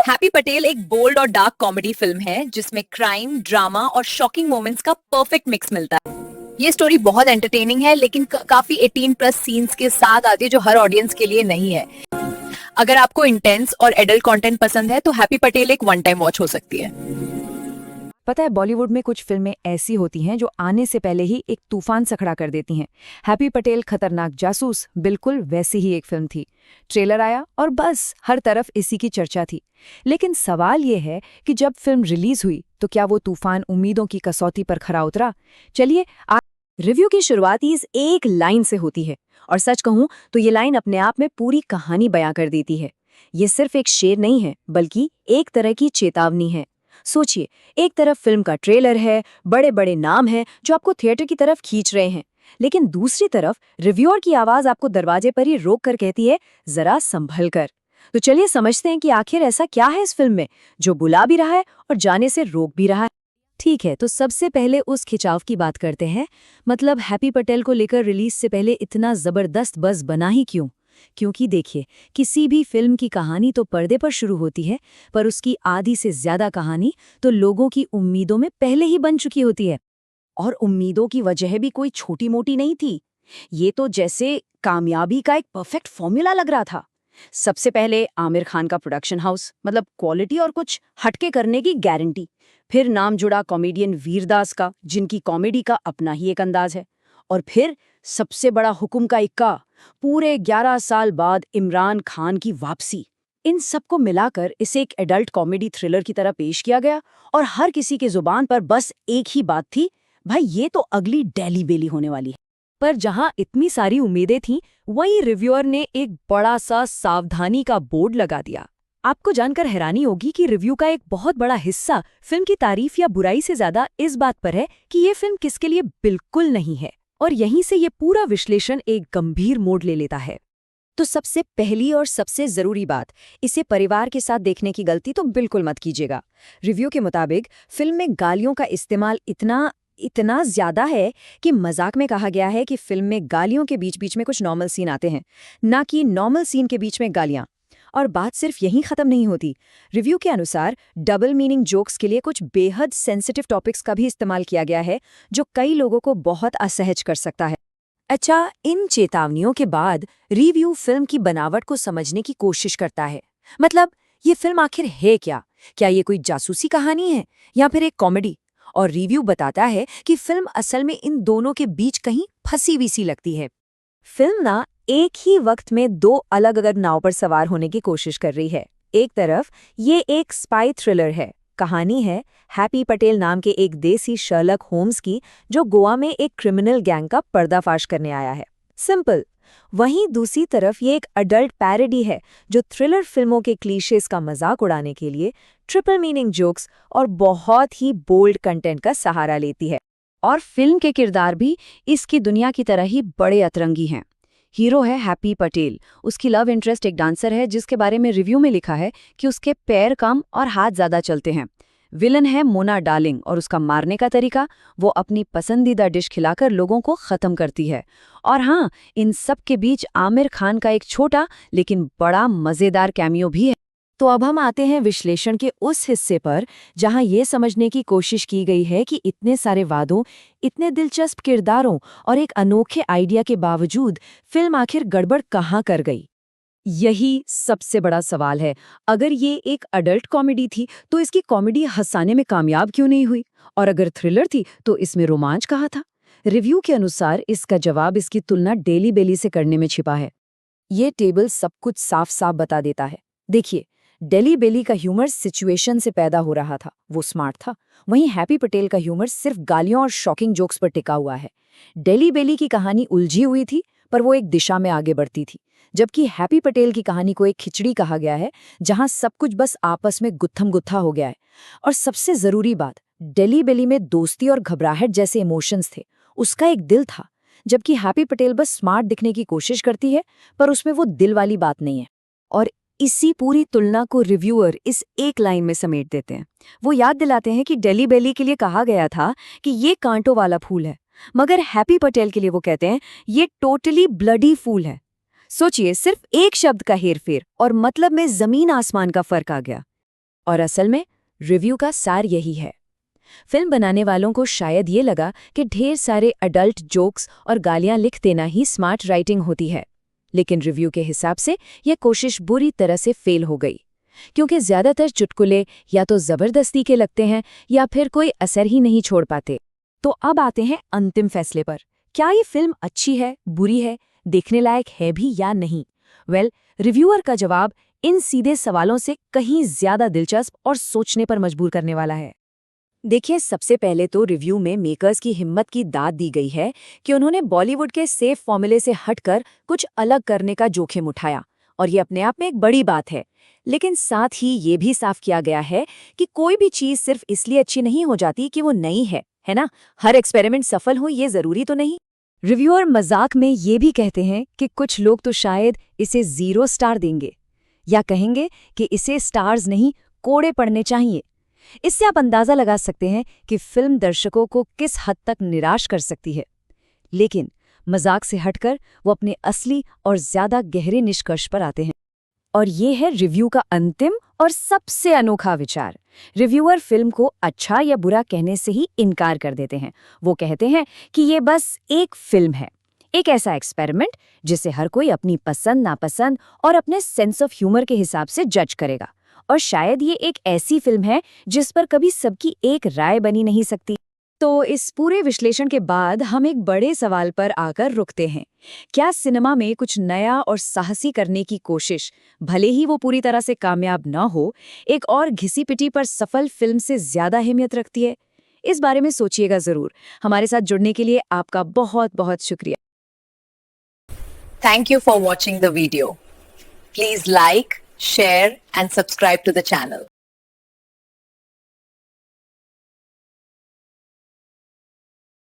Happy Patel एक bold और dark comedy film है जिसमें क्राइम, ड्रामा और शॉकिंग मोमेंट्स का परफेक्ट मिक्स मिलता है। ये स्टोरी बहुत एंटरटेनिंग है लेकिन काफी 18 प्लस सीन्स के साथ आती है जो हर ऑडियंस के लिए नहीं है। अगर आपको इंटेंस और एडल्ट कंटेंट पसंद है तो हैप्पी पटेल एक वन टाइम वॉच हो सकती है। पता है, बॉलीवुड में कुछ फिल्में ऐसी होती हैं जो आने से पहले ही एक तूफान सा खड़ा कर देती हैं। हैप्पी पटेल खतरनाक जासूस बिल्कुल वैसी ही एक फिल्म थी। ट्रेलर आया और बस हर तरफ इसी की चर्चा थी। लेकिन सवाल ये है कि जब फिल्म रिलीज हुई तो क्या वो तूफान उम्मीदों की कसौटी पर खरा उतरा? चलिए, रिव्यू की शुरुआत इस एक लाइन से होती है, और सच कहूं तो ये लाइन अपने आप में पूरी कहानी बयां कर देती है। ये सिर्फ एक शेर नहीं है, बल्कि एक तरह की चेतावनी है। सोचिए, एक तरफ फिल्म का ट्रेलर है, बड़े बड़े नाम हैं जो आपको थिएटर की तरफ खींच रहे हैं, लेकिन दूसरी तरफ रिव्यूअर की आवाज आपको दरवाजे पर ही रोक कर कहती है, जरा संभल कर। तो चलिए समझते हैं कि आखिर ऐसा क्या है इस फिल्म में जो बुला भी रहा है और जाने से रोक भी रहा है। ठीक है, तो सबसे पहले उस खिंचाव की बात करते हैं। मतलब हैप्पी पटेल को लेकर रिलीज से पहले इतना जबरदस्त बज़ बना ही क्यों? क्योंकि देखिए, किसी भी फिल्म की कहानी तो पर्दे पर शुरू होती है, पर उसकी आधी से ज्यादा कहानी तो लोगों की उम्मीदों में पहले ही बन चुकी होती है। और उम्मीदों की वजह भी कोई छोटी मोटी नहीं थी। ये तो जैसे कामयाबी का एक परफेक्ट फॉर्मूला लग रहा था। सबसे पहले आमिर खान का प्रोडक्शन हाउस, मतलब क्वालिटी और कुछ हटके करने की गारंटी। फिर नाम जुड़ा कॉमेडियन वीरदास का, जिनकी कॉमेडी का अपना ही एक अंदाज है। और फिर सबसे बड़ा हुकुम का इक्का, पूरे 11 साल बाद इमरान खान की वापसी। इन सबको मिलाकर इसे एक एडल्ट कॉमेडी थ्रिलर की तरह पेश किया गया, और हर किसी की जुबान पर बस एक ही बात थी, भाई ये तो अगली डेली बेली होने वाली है। पर जहां इतनी सारी उम्मीदें थीं, वहीं रिव्यूअर ने एक बड़ा सा सावधानी का बोर्ड लगा दिया। आपको जानकर हैरानी होगी कि रिव्यू का एक बहुत बड़ा हिस्सा फिल्म की तारीफ या बुराई से ज्यादा इस बात पर है कि ये फिल्म किसके लिए बिल्कुल नहीं है। और यहीं से ये पूरा विश्लेषण एक गंभीर मोड़ ले लेता है। तो सबसे पहली और सबसे जरूरी बात, इसे परिवार के साथ देखने की गलती तो बिल्कुल मत कीजिएगा। रिव्यू के मुताबिक फिल्म में गालियों का इस्तेमाल इतना इतना ज्यादा है कि मजाक में कहा गया है कि फिल्म में गालियों के बीच बीच में कुछ नॉर्मल सीन आते हैं, ना कि नॉर्मल सीन के बीच में गालियां। और बात सिर्फ यहीं खत्म नहीं होती। रिव्यू के अनुसार डबल मीनिंग जोक्स के लिए कुछ बेहद सेंसिटिव टॉपिक्स का भी इस्तेमाल किया गया है, जो कई लोगों को बहुत असहज कर सकता है। अच्छा, इन चेतावनियों के बाद रिव्यू फिल्म की बनावट को समझने की कोशिश करता है। मतलब, ये फिल्म आखिर है क्या? क्या ये कोई जासूसी कहानी है या फिर एक कॉमेडी? और रिव्यू बताता है कि फिल्म असल में इन दोनों के बीच कहीं फंसी हुई सी लगती है। फिल्म ना एक ही वक्त में दो अलग अलग नाव पर सवार होने की कोशिश कर रही है। एक तरफ ये एक स्पाई थ्रिलर है, कहानी है हैप्पी पटेल नाम के एक देसी शर्लक होम्स की, जो गोवा में एक क्रिमिनल गैंग का पर्दाफाश करने आया है। सिंपल। वहीं दूसरी तरफ ये एक अडल्ट पैरोडी है, जो थ्रिलर फिल्मों के क्लीशेस का मजाक उड़ाने के लिए ट्रिपल मीनिंग जोक्स और बहुत ही बोल्ड कंटेंट का सहारा लेती है। और फिल्म के किरदार भी इसकी दुनिया की तरह ही बड़े अतरंगी हैं। हीरो है हैप्पी पटेल, उसकी लव इंटरेस्ट एक डांसर है जिसके बारे में रिव्यू में लिखा है कि उसके पैर कम और हाथ ज्यादा चलते हैं। विलन है मोना डार्लिंग, और उसका मारने का तरीका, वो अपनी पसंदीदा डिश खिलाकर लोगों को खत्म करती है। और हाँ, इन सब के बीच आमिर खान का एक छोटा लेकिन बड़ा मजेदार कैमियो भी है। तो अब हम आते हैं विश्लेषण के उस हिस्से पर जहां ये समझने की कोशिश की गई है कि इतने सारे वादों, इतने दिलचस्प किरदारों और एक अनोखे आइडिया के बावजूद फिल्म आखिर गड़बड़ कहाँ कर गई। यही सबसे बड़ा सवाल है। अगर ये एक अडल्ट कॉमेडी थी तो इसकी कॉमेडी हंसाने में कामयाब क्यों नहीं हुई? और अगर थ्रिलर थी तो इसमें रोमांच कहाँ था? रिव्यू के अनुसार इसका जवाब इसकी तुलना डेली बेली से करने में छिपा है। ये टेबल सब कुछ साफ साफ बता देता है। देखिए, डेली बेली का ह्यूमर सिचुएशन से पैदा हो रहा था, वो स्मार्ट था। वहीं हैप्पी पटेल का ह्यूमर सिर्फ गालियों और शॉकिंग जोक्स पर टिका हुआ है। डेली बेली की कहानी उलझी हुई थी, पर वो एक दिशा में आगे बढ़ती थी, जबकि हैप्पी पटेल की कहानी को एक खिचड़ी कहा गया है, जहां सब कुछ बस आपस में गुत्थम गुत्था हो गया है। और सबसे जरूरी बात, डेली बेली में दोस्ती और घबराहट जैसे इमोशंस थे, उसका एक दिल था, जबकि हैप्पी पटेल बस स्मार्ट दिखने की कोशिश करती है, पर उसमें वो दिल वाली बात नहीं है। और इसी पूरी तुलना को रिव्यूअर इस एक लाइन में समेट देते हैं। वो याद दिलाते हैं कि डेली बेली के लिए कहा गया था कि ये कांटों वाला फूल है, मगर हैप्पी पटेल के लिए वो कहते हैं ये टोटली ब्लडी फूल है। सोचिए, सिर्फ एक शब्द का हेरफेर और मतलब में जमीन आसमान का फर्क आ गया। और असल में रिव्यू का सार यही है। फिल्म बनाने वालों को शायद ये लगा कि ढेर सारे अडल्ट जोक्स और गालियां लिख देना ही स्मार्ट राइटिंग होती है, लेकिन रिव्यू के हिसाब से यह कोशिश बुरी तरह से फेल हो गई, क्योंकि ज्यादातर चुटकुले या तो जबरदस्ती के लगते हैं या फिर कोई असर ही नहीं छोड़ पाते। तो अब आते हैं अंतिम फैसले पर। क्या ये फिल्म अच्छी है, बुरी है, देखने लायक है भी या नहीं? रिव्यूअर का जवाब इन सीधे सवालों से कहीं ज्यादा दिलचस्प और सोचने पर मजबूर करने वाला है। देखिए, सबसे पहले तो रिव्यू में मेकर्स की हिम्मत की दाद दी गई है कि उन्होंने बॉलीवुड के सेफ फॉर्मूले से हटकर कुछ अलग करने का जोखिम उठाया, और ये अपने आप में एक बड़ी बात है। लेकिन साथ ही ये भी साफ किया गया है कि कोई भी चीज सिर्फ इसलिए अच्छी नहीं हो जाती कि वो नई है ना? हर एक्सपेरिमेंट सफल हो ये जरूरी तो नहीं। रिव्यूअर मजाक में ये भी कहते हैं कि कुछ लोग तो शायद इसे 0 स्टार देंगे या कहेंगे कि इसे स्टार्स नहीं, कोड़े पड़ने चाहिए। इससे आप अंदाजा लगा सकते हैं कि फिल्म दर्शकों को किस हद तक निराश कर सकती है। लेकिन मजाक से हटकर वो अपने असली और ज्यादा गहरे निष्कर्ष पर आते हैं, और ये है रिव्यू का अंतिम और सबसे अनोखा विचार। रिव्यूअर फिल्म को अच्छा या बुरा कहने से ही इनकार कर देते हैं। वो कहते हैं कि ये बस एक फिल्म है, एक ऐसा एक्सपेरिमेंट जिसे हर कोई अपनी पसंद नापसंद और अपने सेंस ऑफ ह्यूमर के हिसाब से जज करेगा। और शायद ये एक ऐसी फिल्म है जिस पर कभी सबकी एक राय बनी नहीं सकती। तो इस पूरे विश्लेषण के बाद हम एक बड़े सवाल पर आकर रुकते हैं। क्या सिनेमा में कुछ नया और साहसी करने की कोशिश, भले ही वो पूरी तरह से कामयाब न हो, एक और घिसी-पिटी पर सफल फिल्म से ज्यादा अहमियत रखती है? इस बारे में सोचिएगा जरूर। हमारे साथ जुड़ने के लिए आपका बहुत बहुत शुक्रिया। Thank you for watching the video. Please like, share and subscribe to the channel.